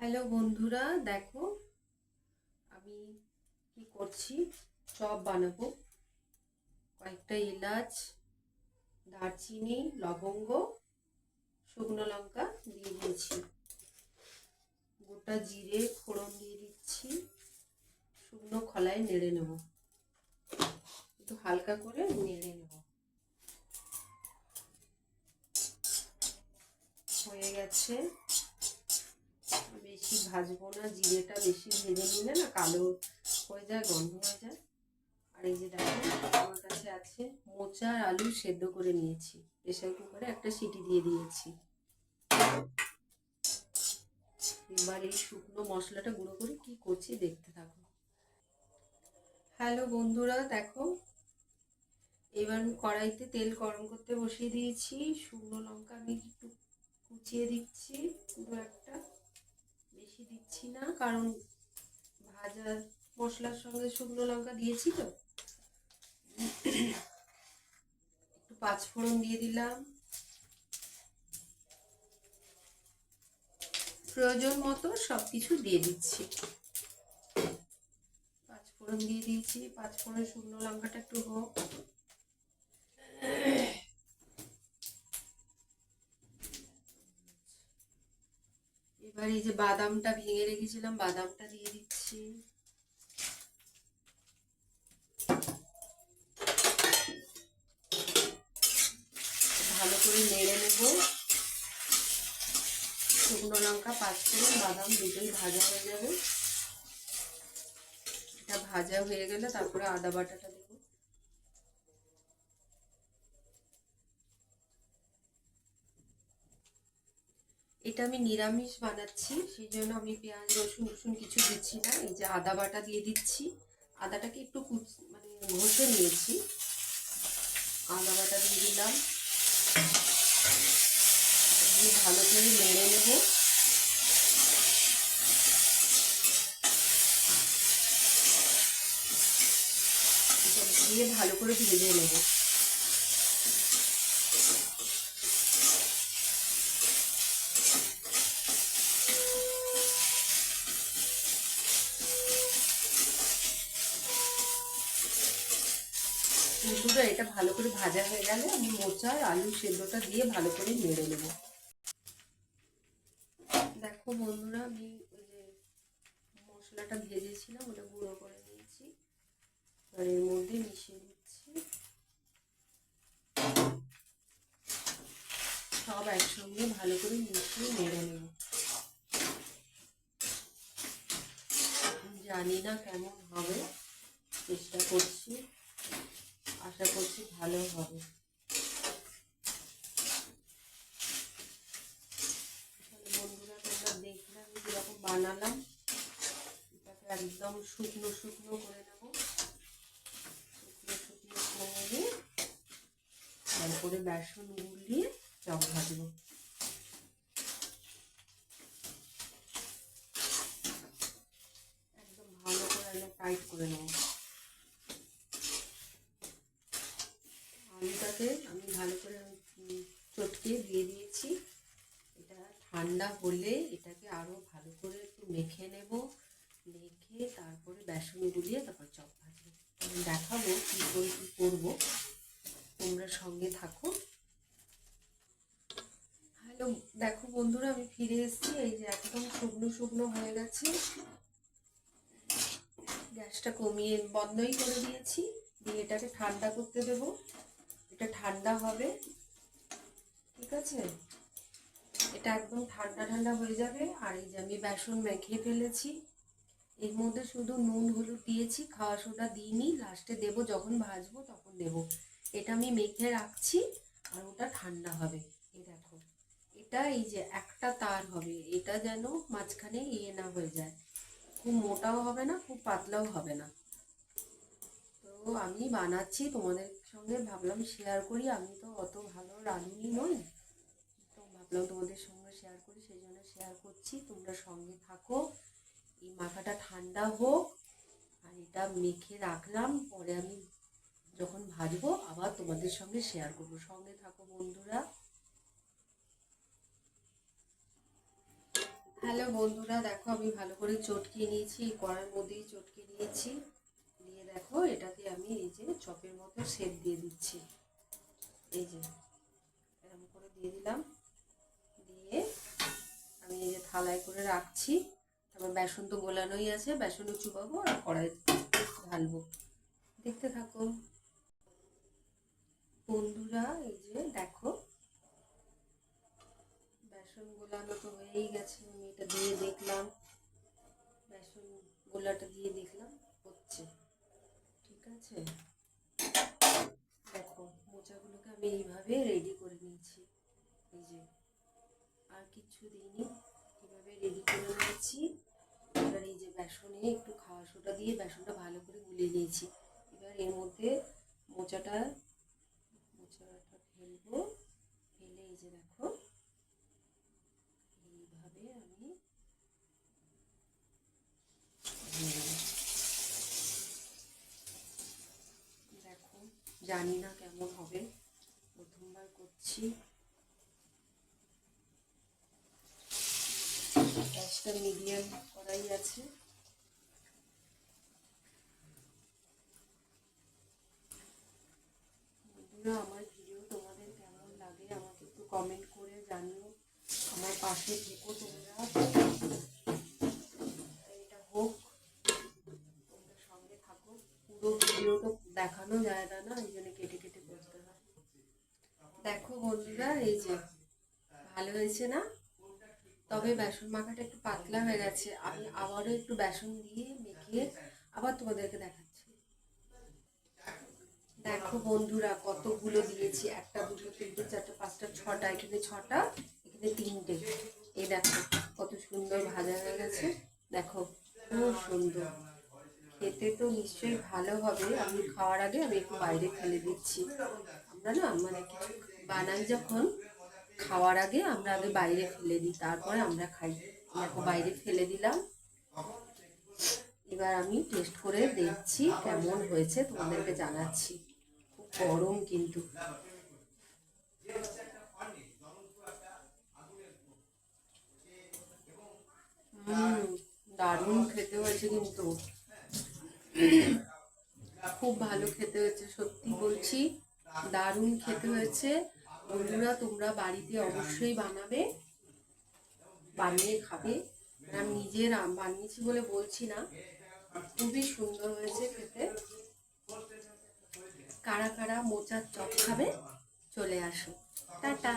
Hello বন্ধুরা, দেখো আমি কি করছি। চপ বানাবো। কয়েকটা এলাচ, দারচিনি, লবঙ্গ, শুকনো লঙ্কা দিয়ে দিয়েছি। গোটা জিরে ফোড়ন দিয়ে দিচ্ছি। শুকনো খোলায় নেড়ে নেব, একটু হালকা করে নেড়ে নেব। হয়ে গেছে। বেশি ভাজবো না, জিরেটা বেশি ভেজে নিলে না কালো হয়ে যায়, গন্ধ হয়ে যায়। আর এই যে দেখো, আমার কাছে আছে মোচা আর আলু সেদ্ধ করে নিয়েছি। প্রেসার কুকারে একটা সিটি দিয়ে দিয়েছি। এবার এই শুকনো মশলাটা গুঁড়ো করে কি করছি দেখতে থাকো। হ্যালো বন্ধুরা, দেখো এবার কড়াইতে তেল গরম করতে বসিয়ে দিয়েছি। শুকনো লঙ্কা আমি একটু কুচিয়ে দিচ্ছি, দু একটা, বেশি দিচ্ছি না, কারণ ভাজার মশলার সঙ্গে শুকনো লঙ্কা দিয়েছি তো। একটু পাঁচফোড়ন দিয়ে দিলাম, প্রয়োজন মতো সবকিছু দিয়ে দিচ্ছি। পাঁচফোড়ন দিয়ে দিয়েছি, পাঁচফোড়ন শুকনো লঙ্কাটা একটু হোক। এবার এই যে বাদামটা ভেঙে রেখেছিলাম, বাদামটা দিয়ে দিচ্ছি। ভালো করে নেড়ে নেব। শুকনো লঙ্কা, পাঁচফোড়ন, বাদাম দুটোই ভাজা হয়ে যাবে। এটা ভাজা হয়ে গেলে তারপরে আদা বাটাটা দেব। এটা আমি নিরামিষ বানাচ্ছি, সেই জন্য আমি পেঁয়াজ রসুন রসুন কিছু দিচ্ছি না। এই যে আদা বাটা দিয়ে দিচ্ছি। আদাটাকে একটু মানে ঘষে নিয়েছি। আদা বাটা দিয়ে দিলাম, দিয়ে ভালো করে নেড়ে নেব। দিয়ে ভালো করে ভেজে নেব। বন্ধুরা, এটা ভালো করে ভাজা হয়ে গেলে আমি মোচা আর আলু সেদ্ধটা দিয়ে ভালো করে নেড়ে নেব। দেখো বন্ধুরা, আমি ওই যে মশলাটা ভেজেছিলাম ওটা গুঁড়ো করে নিয়েছি, আর এর মধ্যে মিশিয়ে দিচ্ছি। সব একসঙ্গে ভালো করে মিশিয়ে নেড়ে নেব। জানি না কেমন হবে, চেষ্টা করছি, আশা করছি ভালো হবে। বন্ধুরা, তোমরা দেখলে আমি যেরকম বানালাম, এটাকে একদম শুকনো শুকনো করে নেব। শুকনো শুকনো করে তারপরে বেসন গুলিয়ে চপ ভাজবো। একদম ভালো করে একদম টাইট করে নেব। আলুটাকে আমি ভালো করে চটকে দিয়ে দিয়েছি। এটা ঠান্ডা হলে এটাকে আরো ভালো করে একটু মেখে নেব। মেখে তারপরে বেসন গুলিয়ে তারপর চপ ভাজবো। আমি দেখাবো কী করে কী করবো, তোমরা সঙ্গে থাকো। হ্যালো, দেখো বন্ধুরা, আমি ফিরে এসেছি। এই যে একদম শুকনো শুকনো হয়ে গেছে। গ্যাসটা কমিয়ে বন্ধই করে দিয়েছি। দিয়ে এটাকে ঠান্ডা করতে দেব। এটা ঠান্ডা হবে, ঠিক আছে? এটা একদম ঠান্ডা ঠান্ডা হয়ে যাবে। আর এই যে আমি বেসন মেখে ফেলেছি, এর মধ্যে শুধু নুন হলুদ দিয়েছি, খাওয়া সোডা দিইনি, লাস্টে দেবো যখন ভাজবো তখন দেবো। এটা আমি মেখে রাখছি, আর ওটা ঠান্ডা হবে। এই দেখো, এটা এই যে একটা তার হবে, এটা যেন মাঝখানে ইয়ে না হয়ে যায়। খুব মোটাও হবে না, খুব পাতলাও হবে না। তো আমি বানাচ্ছি, তোমাদের সঙ্গে ভাবলাম শেয়ার করি। আমি তো অত ভালো রাঁধুনি নই, তো ভাবলাম তোমাদের সঙ্গে শেয়ার করি, সেই জন্য শেয়ার করছি। তোমরা সঙ্গে থাকো। এই মাখাটা ঠান্ডা হোক, আর এটা মেখে রাখলাম, পরে আমি যখন ভাজবো আবার তোমাদের সঙ্গে শেয়ার করবো। সঙ্গে থাকো বন্ধুরা। হ্যালো বন্ধুরা, দেখো আমি ভালো করে চটকিয়ে নিয়েছি, কড়ার মধ্যেই চটকিয়ে নিয়েছি। দিয়ে দেখো এটাকে আমি এই যে চপের মতো শেপ দিয়ে দিচ্ছি। এই যে এরকম করে দিয়ে দিলাম। দিয়ে আমি এই যে থালায় করে রাখছি। তারপর বেসন তো গোলানোই আছে, বেসনও চুবাবো আর কড়াই ঢালবো। দেখতে থাকো বন্ধুরা। এই যে দেখো বেসন গোলানো তো হয়েই গেছে, আমি এটা দিয়ে দেখলাম, বেসন গোলাটা দিয়ে দেখলাম হচ্ছে। ঠিক আছে, দেখো মোচাগুলোকে আমি এইভাবে রেডি করে নিয়েছি। এই যে আর কিছু দিইনি, এইভাবে রেডি করে নিয়েছি। এবার এই যে বেসনে একটু খাওয়া সোডা দিয়ে বেসনটা ভালো করে গুলিয়ে নিয়েছি। এবার এর মধ্যে মোচাটা ফেলবো। ফেলে এই যে দেখো এইভাবে আমি দেখো, জানি না কেমন হবে, প্রথমবার করছি। গ্যাসটা মিডিয়াম করাই আছে। বন্ধুরা, আমার ভিডিও তোমাদের কেমন লাগে আমাকে একটু কমেন্ট করে জানিও। আমার পাশে থেকো তোমরা, এটা হোক, তোমরা সঙ্গে থাকো। পুরো ভিডিও তো দেখানো যায় না, এই জন্য কেটে কেটে করতে হয়। দেখো বন্ধুরা, এই যে ভালো হয়েছে না? তবে বেসন মাখাটা একটু পাতলা হয়ে গেছে, আমি আবারও একটু বেসন দিয়ে মেখে আবার তোমাদেরকে দেখাচ্ছি। দেখো বন্ধুরা কতগুলো দিয়েছি, একটা দুটো তিনটে চারটে পাঁচটা ছটা, এখানে ছটা, এখানে তিনটে। এই দেখো কত সুন্দর ভাজা হয়ে গেছে, দেখো খুব সুন্দর। খেতে তো নিশ্চয়ই ভালো হবে। আমি খাওয়ার আগে আমি একটু বাইরে ফেলে দিচ্ছি। আমরা না মানে কিছু বানাই যখন, খাওয়ার আগে আমরা আগে বাইরে ফেলে দিই, তারপরে আমরা খাই। দেখো বাইরে ফেলে দিলাম। এবার আমি টেস্ট করে দেখছি কেমন হয়েছে, তোমাদেরকে জানাচ্ছি। খুব গরম কিন্তু। দারুণ খেতে হয়েছে কিন্তু, খুব ভালো খেতে হয়েছে, সত্যি বলছি, দারুণ খেতে হয়েছে। বন্ধুরা তোমরা বাড়িতে অবশ্যই বানাবে, বানিয়ে খাবে। আমি নিজের বানিয়েছি বলে বলছি না, খুবই সুন্দর হয়েছে খেতে। কারা কারা মোচার চপ খাবে চলে আসো। টাটা।